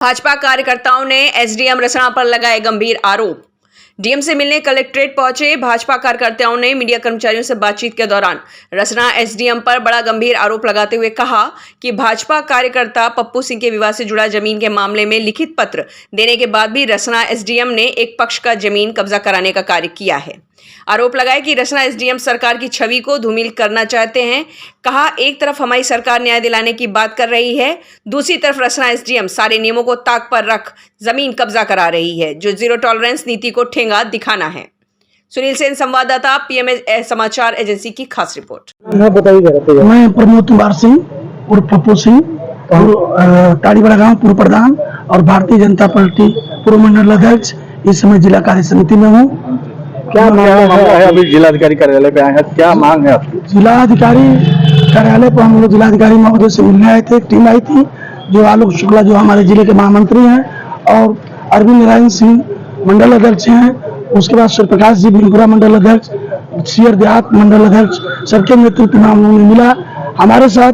भाजपा कार्यकर्ताओं ने एसडीएम रसना पर लगाए गंभीर आरोप। डीएम से मिलने कलेक्ट्रेट पहुंचे भाजपा कार्यकर्ताओं ने मीडिया कर्मचारियों से बातचीत के दौरान रसना एसडीएम पर बड़ा गंभीर आरोप लगाते हुए कहा कि भाजपा कार्यकर्ता पप्पू सिंह के विवाद से जुड़ा जमीन के मामले में लिखित पत्र देने के बाद भी रसना एसडीएम ने एक पक्ष का जमीन कब्जा कराने का कार्य किया है। आरोप लगाया कि रसना एसडीएम सरकार की छवि को धूमिल करना चाहते हैं। कहा, एक तरफ हमारी सरकार न्याय दिलाने की बात कर रही है, दूसरी तरफ रसना एसडीएम सारे नियमों को ताक पर रख जमीन कब्जा करा रही है, जो जीरो टॉलरेंस नीति को ठेंगा दिखाना है। सुनील सेन, संवाददाता, पीएमए समाचार एजेंसी की खास रिपोर्ट। मैं प्रमोद कुमार सिंह और पप्पू सिंह और टाड़ीवाड़ा गांव पूर्व प्रधान और भारतीय जनता पार्टी पूर्व मंडल अध्यक्ष इस समय जिला कार्य समिति में हूँ। क्या मांग है? अभी जिलाधिकारी कार्यालय पे आए हैं, क्या मांग है आपकी? जिलाधिकारी कार्यालय पर हम लोग जिलाधिकारी महोदय से मिलने आए थे। एक टीम आई थी, जो आलोक शुक्ला जो हमारे जिले के महामंत्री हैं और अरविंद नारायण सिंह मंडल अध्यक्ष हैं, उसके बाद सूर्यप्रकाश जी भीमपुरा मंडल अध्यक्ष, सियर देहात मंडल अध्यक्ष, सबके नेतृत्व में हम लोगों ने मिला। हमारे साथ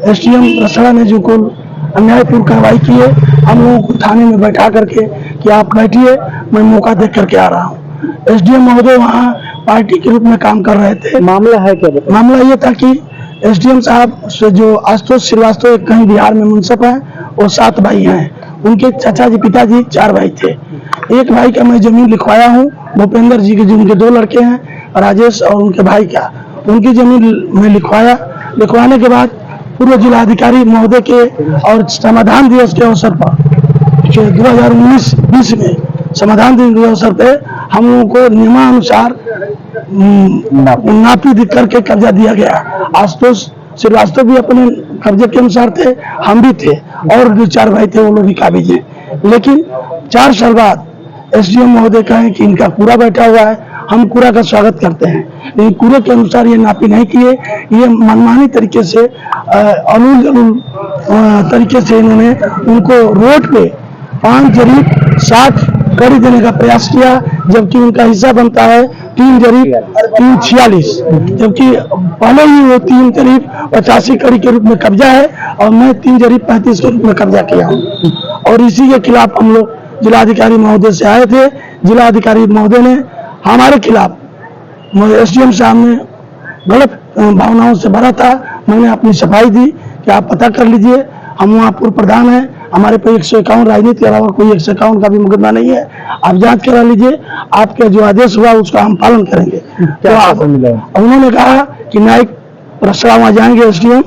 एसडीएम रसड़ा ने जो कुल अन्यायपूर्ण कार्रवाई की है, हम लोगों को थाने में बैठा करके कि आप बैठिए, मैं मौका देख करके आ रहा हूँ। एसडीएम महोदय वहाँ पार्टी के रूप में काम कर रहे थे। मामला है क्या? मामला ये था कि एसडीएम साहब से जो आशुतोष श्रीवास्तव कहीं बिहार में मुंसफ है, वो 7 भाई हैं। उनके चाचा जी पिताजी 4 भाई थे। एक भाई का मैं जमीन लिखवाया हूँ, भूपेंद्र जी के, जो उनके 2 लड़के हैं, राजेश और उनके भाई का, उनकी जमीन में लिखवाया। लिखवाने के बाद पूर्व जिलाधिकारी महोदय के और समाधान दिवस के अवसर पर 2019-20 में समाधान दिवस के अवसर पे हम लोगों को नियमानुसार नापी करके कब्जा दिया गया। आशुतोष श्रीवास्तव भी अपने कब्जे के अनुसार थे, हम भी थे और जो 4 भाई थे वो लोग भी काबिज हैं। लेकिन 4 साल बाद एसडीएम महोदय कहें कि इनका कूड़ा बैठा हुआ है, हम कूड़ा का स्वागत करते हैं, लेकिन कूड़े के अनुसार ये नापी नहीं किए। ये मनमानी तरीके से अनूल तरीके से इन्होंने उनको रोड पे 5 जरीब 60 कड़ी देने का प्रयास किया, जबकि उनका हिस्सा बनता है 3 जरीब 346, जबकि पहले ही वो 3 जरीब 85 कड़ी के रूप में कब्जा है और मैं 3 जरीब 35 के रूप में कब्जा किया हूँ। और इसी के खिलाफ हम लोग जिलाधिकारी महोदय से आए थे। जिलाधिकारी महोदय ने हमारे खिलाफ एसडीएम साहब ने गलत भावनाओं से भरा था। मैंने अपनी सफाई दी कि आप पता कर लीजिए, हम वहाँ पूर्व प्रधान हैं, हमारे पे 151 राजनीति के अलावा कोई 151 का भी मुकदमा नहीं है, आप जांच करा लीजिए, आपके जो आदेश हुआ उसका हम पालन करेंगे। तो उन्होंने कहा कि न्यायिक रसड़ा वहाँ जाएंगे एसडीएम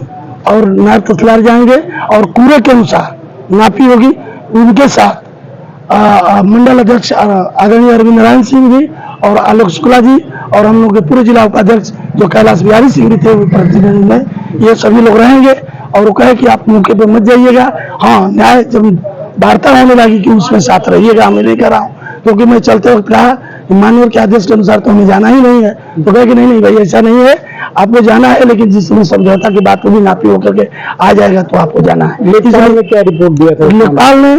और न्यायिक तहसीलदार जाएंगे और कूड़े के अनुसार नापी होगी। उनके साथ मंडल अध्यक्ष आदरणीय अरविंद नारायण सिंह जी और आलोक शुक्ला जी और हम लोग के पूर्व जिला उपाध्यक्ष जो कैलाश बिहारी सिंह भी थे प्रतिनिधि में, ये सभी लोग रहेंगे। और वो कहे कि आप मौके पे मत जाइएगा, हाँ न्याय जब वार्ता होने लगी कि उसमें साथ रहिएगा। मैं नहीं कर रहा हूँ, क्योंकि मैं चलते वक्त कहा कि माननीय के आदेश के अनुसार तो हमें जाना ही नहीं है। तो कहे कि नहीं भाई, ऐसा नहीं है, आपको जाना है, लेकिन जिस समय समझौता की बात होगी, नापी होकर के आ जाएगा तो आपको जाना है। लेकिन ने क्या रिपोर्ट दिया था? लोकपाल ने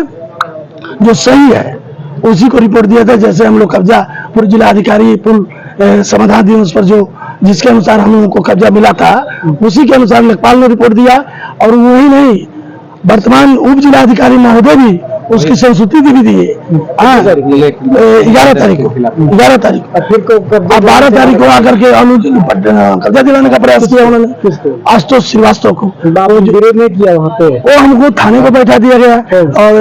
जो सही है उसी को रिपोर्ट दिया था। जैसे हम लोग कब्जा पूर्व जिलाधिकारी पूर्व समाधान दिवस पर जो जिसके अनुसार हम लोगों को कब्जा मिला था, उसी के अनुसार लेखपाल ने रिपोर्ट दिया। और वही नहीं, वर्तमान उप जिलाधिकारी महोदय भी उसकी संस्तुति भी दी है 11 तारीख को। 11 तारीख को 12 तारीख को आकर के कब्जा दिलाने का प्रयास किया उन्होंने आशुतोष श्रीवास्तव को। विरोध नहीं किया वहाँ पे, वो हमको थाने को बैठा दिया गया और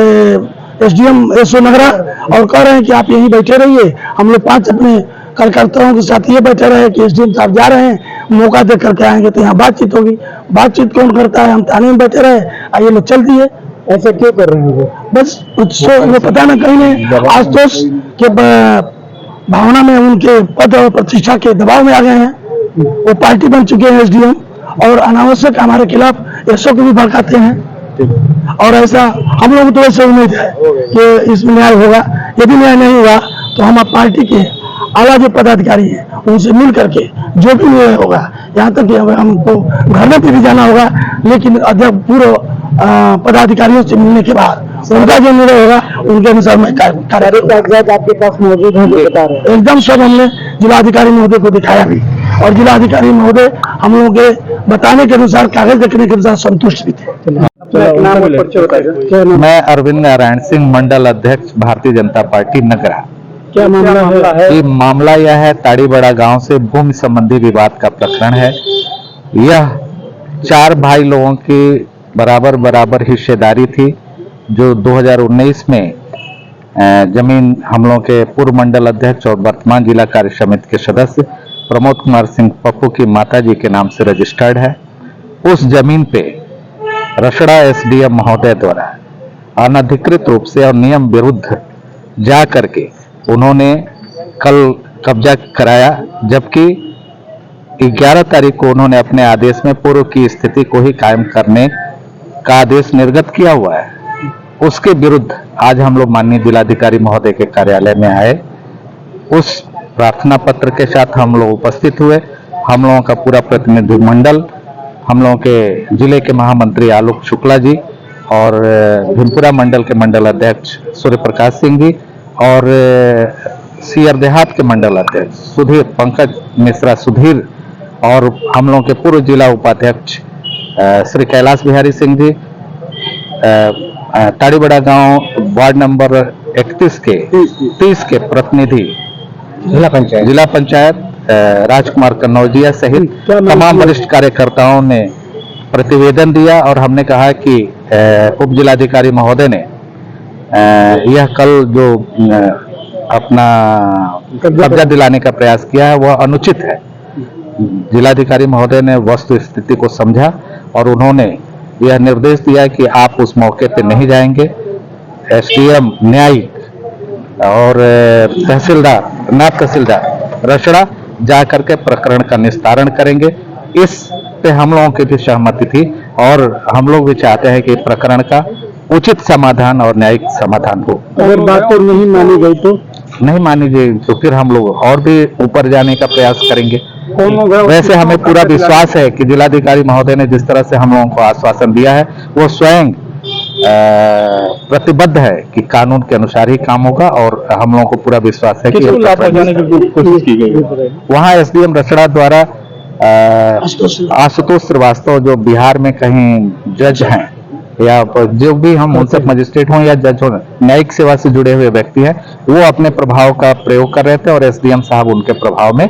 एसडीएम एसओ नगरा, और कह रहे हैं कि आप यहीं बैठे रहिए। हम लोग 5 अपने कार्यकर्ताओं के साथ ये बैठे रहे कि एसडीएम साहब जा रहे हैं, मौका देख करके आएंगे तो यहाँ बातचीत होगी। बातचीत कौन करता है? हम थाने में बैठे रहे, ये लोग चल दिए। ऐसा क्यों कर रहे हैं वो? बस वो पता ना, कहीं नहीं आशुतोष के भावना में, उनके पद और प्रतिष्ठा के दबाव में आ गए हैं। वो पार्टी बन चुके हैं एसडीएम, और अनावश्यक हमारे खिलाफ एसओ को भी भड़काते हैं। और ऐसा हम लोग तो ऐसे उम्मीद है कि इसमें न्याय होगा। यदि न्याय नहीं हुआ तो हम पार्टी के आला जो पदाधिकारी हैं उनसे मिल करके जो भी न्याय होगा, यहाँ तक कि हमको घर पे भी जाना होगा, लेकिन जब पूर्व पदाधिकारियों से मिलने के बाद उनका जो निर्णय होगा उनके अनुसार मैं कार्य आपके पास मौजूद है, बता रहे हैं एकदम सब हमने जिलाधिकारी महोदय को दिखाया भी। और जिलाधिकारी महोदय हम लोगों के बताने के अनुसार, कागज देखने के अनुसार संतुष्ट भी थे। मैं अरविंद नारायण सिंह, मंडल अध्यक्ष, भारतीय जनता पार्टी नगरा। क्या मामला है? ये मामला यह है, ताड़ीबड़ा गांव से भूमि संबंधी विवाद का प्रकरण है। यह 4 भाई लोगों की बराबर हिस्सेदारी थी, जो 2019 में जमीन हम लोगों के पूर्व मंडल अध्यक्ष और वर्तमान जिला कार्य समिति के सदस्य प्रमोद कुमार सिंह पप्पू की माताजी के नाम से रजिस्टर्ड है। उस जमीन पे रसड़ा एसडीएम महोदय द्वारा अनधिकृत रूप से और नियम विरुद्ध जा करके उन्होंने कल कब्जा कराया, जबकि 11 तारीख को उन्होंने अपने आदेश में पूर्व की स्थिति को ही कायम करने का आदेश निर्गत किया हुआ है। उसके विरुद्ध आज हम लोग माननीय जिलाधिकारी महोदय के कार्यालय में आए। उस प्रार्थना पत्र के साथ हम लोग उपस्थित हुए। हम लोगों का पूरा प्रतिनिधि मंडल, हम लोगों के जिले के महामंत्री आलोक शुक्ला जी और भीमपुरा मंडल के मंडल अध्यक्ष सूर्य प्रकाश सिंह जी और सीयर देहात के मंडल अध्यक्ष सुधीर पंकज मिश्रा सुधीर और हम लोगों के पूर्व जिला उपाध्यक्ष श्री कैलाश बिहारी सिंह जी, ताड़ीबड़ा गांव वार्ड नंबर 31 के 30 के प्रतिनिधि, जिला पंचायत राजकुमार कन्नौजिया सहित तमाम वरिष्ठ कार्यकर्ताओं ने प्रतिवेदन दिया और हमने कहा कि उप जिलाधिकारी महोदय ने यह कल जो अपना कब्जा दिलाने का प्रयास किया है वह अनुचित है। जिलाधिकारी महोदय ने वस्तु स्थिति को समझा और उन्होंने यह निर्देश दिया कि आप उस मौके पे नहीं जाएंगे। एसडीएम न्यायिक और नायब तहसीलदार रसड़ा जा करके प्रकरण का निस्तारण करेंगे। इस पे हम लोगों की भी सहमति थी और हम लोग भी चाहते हैं कि प्रकरण का उचित समाधान और न्यायिक समाधान हो। अगर बात नहीं मानी गई तो नहीं मानी गई तो फिर हम लोग और भी ऊपर जाने का प्रयास करेंगे। वैसे हमें पूरा विश्वास है कि जिलाधिकारी महोदय ने जिस तरह से हम लोगों को आश्वासन दिया है वो स्वयं प्रतिबद्ध है कि कानून के अनुसार ही काम होगा और हम लोगों को पूरा विश्वास है कि कोशिश की गई। वहाँ एसडीएम रसड़ा द्वारा आशुतोष श्रीवास्तव जो बिहार में कहीं जज हैं या जो भी हम उनसे मजिस्ट्रेट हों या जज हो, न्यायिक सेवा से जुड़े हुए व्यक्ति हैं, वो अपने प्रभाव का प्रयोग कर रहे थे और एसडीएम साहब उनके प्रभाव में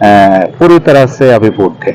पूरी तरह से अभिभूत थे।